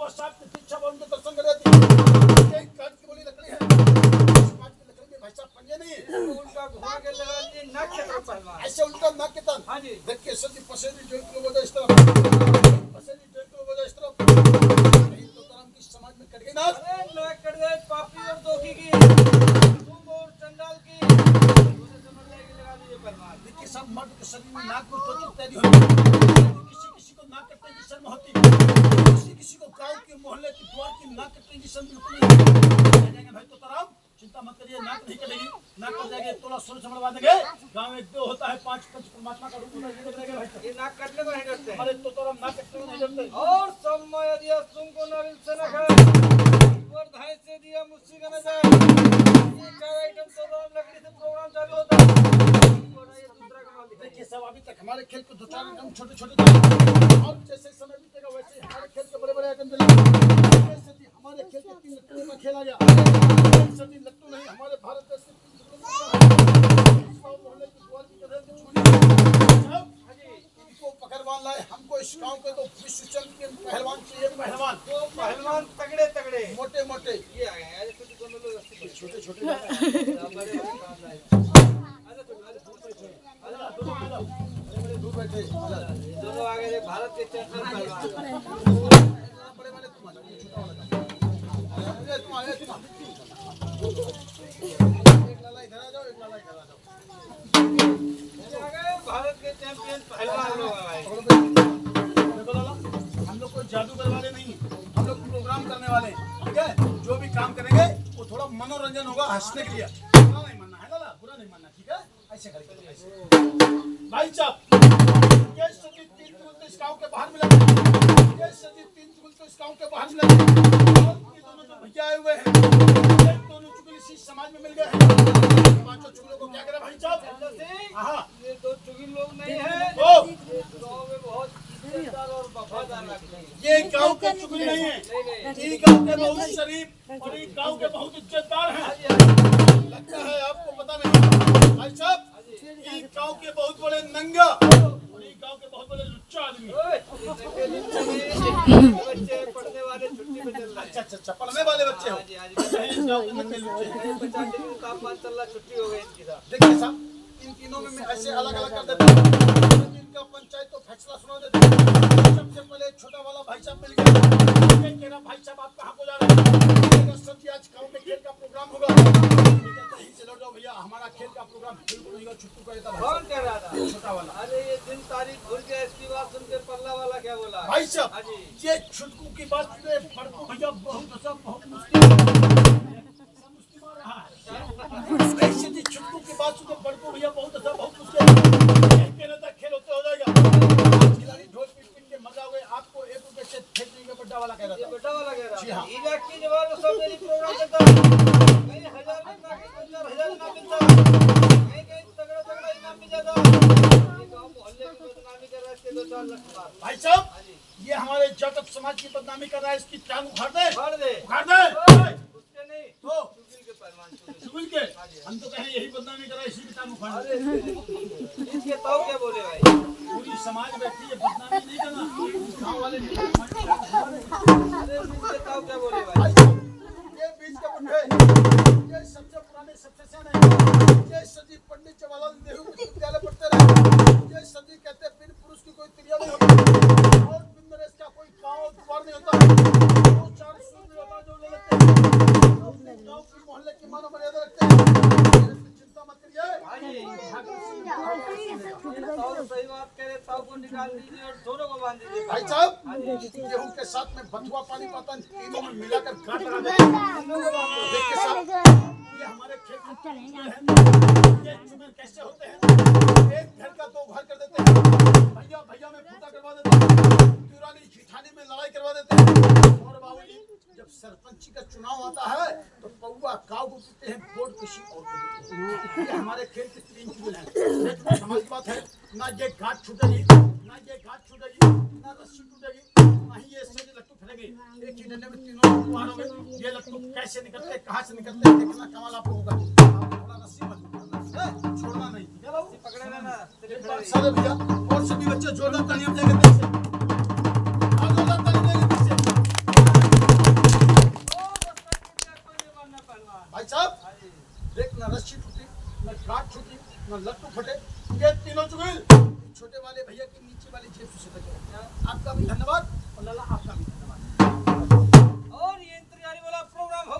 बाबा साहब की दीक्षा व उनके दर्शन कर देती एक काट की बोली लकड़ी है, काट की लकड़ी में भाई साहब पंजे नहीं है, उल्टा घुमा के लगा लीजिए नाक के तरफ पहलवान। ऐसे उल्टा नाक के तरफ। हाँ जी। देखिए सर जी पसेरी 1.5 किलो वजन इस तरफ, पसेरी 1.5 किलो वजन इस तरफ, नहीं तो तरम की समाज में कट गई ना। अरे नाक कट गए पापी और दोखी की, तुम और चंडाल की, मुझे समझ जाएगी लगा दीजिए पहलवान। देखिए सब मर्द के शरीर में नाक को तो तैयारी होती है, किसी किसी को नाक कटने की शर्म होती है, किसी किसी को गांव के मोहल्ले की द्वार की नाक कटने की शर्म बिल्कुल नहीं होती। भाई तो तराम चिंता मत करिए, नाक नहीं कटेगी, नाक कट जाएगी तोला सोल से मरवा देंगे। गांव में 2 होता है, 5 पंच परमात्मा का रूप होता है, ये देख रहे भाई। ये नाक कटने को नहीं डरते हैं। अरे तो तराम नाक कटने को नहीं डरते। और समय यदि तुमको नारियल से न खाए और धाय से दिया मुझसे का न जाए, ये 4 आइटम तो लकड़ी से प्रोग्राम चालू होता है। ये दूसरा कमाल दिखाइए। देखिए सब अभी तक हमारे खेल को 2-4 आइटम छोटे छोटे और जैसे समय बीतेगा वैसे हमारे खेल के बड़े बड़े आइटम चलेंगे। हमारे खेल के 3 लट्टू का खेल आ गया, सभी लट्टू नहीं हमारे भारत देश के 3 मोहल्ले की द्वार की तरह की छुरी इनको पकड़वान लाए। हमको इस गांव के तो विश्व चैंपियन पहलवान चाहिए, पहलवान तो पहलवान तगड़े तगड़े मोटे मोटे ये आ गए हैं। ऐसे कुछ दोनों लोग रस्सी पे छोटे छोटे बड़े बड़े काम लाए। दूर बैठे दोनों आ गए भारत के चैंपियन पहलवान। बड़े वाले तुम आ जाओ, छोटा वाला तुम आ जाओ। एक लाला इधर आ जाओ, एक लाला इधर आ जाओ। आ गए भारत के चैंपियन पहलवान लोग आ गए। देखो लाला, हम लोग कोई जादूगर वाले नहीं, हम लोग प्रोग्राम करने वाले हैं, ठीक है। जो भी काम करेंगे वो थोड़ा मनोरंजन होगा, हंसने के लिए। बुरा नहीं मानना है लाला, बुरा नहीं मानना, ठीक है। ऐसे करेंगे ऐसे। भाई साहब ये सभी 3 चुगल तो इस गांव के बाहर मिला, ये सभी 3 चुगल तो इस गांव के बाहर मिला। और ये दोनों जो भैया आए हुए हैं, ये दोनों चुगल इसी समाज में मिल गए हैं। 5 चुगलों को क्या करे भाई साहब? हाँ ये 2 चुगिल लोग नहीं है, ओ ये गांव में बहुत इज्जतदार और वफादार लगते हैं। ये गांव के चुगली नहीं है, नहीं ये गांव के बहुत शरीफ और ये गांव के बहुत इज्जतदार हैं। लगता है आपको पता नहीं भाई साहब, ये गांव के बहुत बड़े नंगा और ये गांव के बहुत बड़े लुच्चा आदमी। बच्चे पढ़ने वाले छुट्टी पे चल रहे हैं। अच्छा पढ़ने वाले बच्चे हो। हाँ जी, हाँ जी। इस गांव के नंगे लुच्चे हैं। 50 डिग्री तापमान चल रहा, छुट्टी हो गई इनकी साहब। देखिए साहब इन तीनों में मैं ऐसे अलग अलग कर देता हूँ, इनका पंचायत तो फैसला सुना देता हूँ। सबसे पहले छोटा वाला भाई साहब मिल गया, ये कह रहा भाई साहब आप कहाँ को जा रहे हैं? सर जी आज गाँव में खेल का प्रोग्राम होगा। चलो जाओ भैया, हमारा खेल का प्रोग्राम बिल्कुल नहीं होगा, छुट्टी को देता कौन कह रहा था? छोटा वाला। अरे ये दिन तारीख भूल गया, इसकी बात सुन के पल्ला वाला क्या बोला? भाई साहब हाँ जी। ये छुटकू की बात सुने बड़कू भैया बहुत मुश्किल आ रहा है। ऐसे जी छुटकू की बात सुने बड़कू भैया बहुत मुश्किल खेल होते हो जाएगा। खिलाड़ी ढोल पीट के मजा हुए आपको 1 रुपए से फेंकने का बड्डा वाला कह रहा ये था। बड़ा वाला कह रहा जी हाँ। था। इलाक की जवान सब मेरी प्रोग्राम करता है। कहीं 1000 में ना कहीं 5000 ना मिलता, कहीं तगड़ा तगड़ा इनाम मिल जाता। ये गांव मोहल्ले की बदनामी कर रहा है, इसके 2-4 लाख मार। भाई साहब ये हमारे जाटव समाज की बदनामी कर रहा है, इसकी टांग उखाड़ दे, फाड़ दे। उखाड़ दे। उसके नहीं, तो चुगिल के पहलवान चुगिल। चुगल के हम तो कहें यही बदनामी कर रहा है, इसी की टांग उखाड़ दे। अरे इसके ताऊ क्या बोले भाई? पूरी समाज बैठी है, बदनामी नहीं करना गाँव वाले। अरे इसके ताऊ क्या बोले भाई? भाई साहब ये बीच के बुढ़े, ये सबसे पुराने सबसे सियाने, ये सदी पंडित जवाहरलाल नेहरू विश्वविद्यालय पढ़ते रहे। ये सदी कहते हैं बिन पुरुष की कोई क्रिया नहीं होती और बिन नरेश का कोई गाँव द्वार नहीं होता। 2-4 सूत्र होता जो ले लेते हैं, अपने गाँव की मोहल्ले की मानव मर्यादा रखते हैं। चिंता मत करिए, ताऊ सही बात कह रहे, ताऊ को निकाल दीजिए और दोनों को बांध दीजिए। भाई साहब गेहूं के साथ में बथुआ पानी पाता तीनों में मिलाकर गांठ लगा देते हैं। देखिए साहब ये हमारे खेत में ये चुगल कैसे होते हैं, एक घर का 2 घर कर देते हैं, भैया में फूटा करवा देते हैं, तिरानी छिठानी में लड़ाई करवा देते हैं। और बाबूजी जब सरपंची का चुनाव आता है तो पौवा काव को देते हैं, वोट किसी और को देते हैं। ये हमारे खेल के 3 चुगल हैं। समझ बात है ना, ये घाट छूटेगी ना, ये घाट छूटेगी ना, रस्सी टूटेगी ना ही ये सभी लट्टू फटेंगे। एक ही डंडे में तीनों कुआरों में ये लट्टू कैसे निकलते कहाँ से निकलते देखना कमाल आप लोगों का। आप थोड़ा रस्सी मत छोड़ना नहीं, ठीक है बाबू? पकड़े रहना। सारे भैया और सभी बच्चे जोरदार तालियां बजाएंगे। भाई साहब देख, न रस्सी टूटी, न गांठ छूटी, न लट्टू फटे, ये तीनों चुगल छोटे वाले भैया की नीचे वाली जेब से बचे। आपका भी धन्यवाद और लाला आपका भी धन्यवाद। और ये इंतजारी वाला प्रोग्राम हो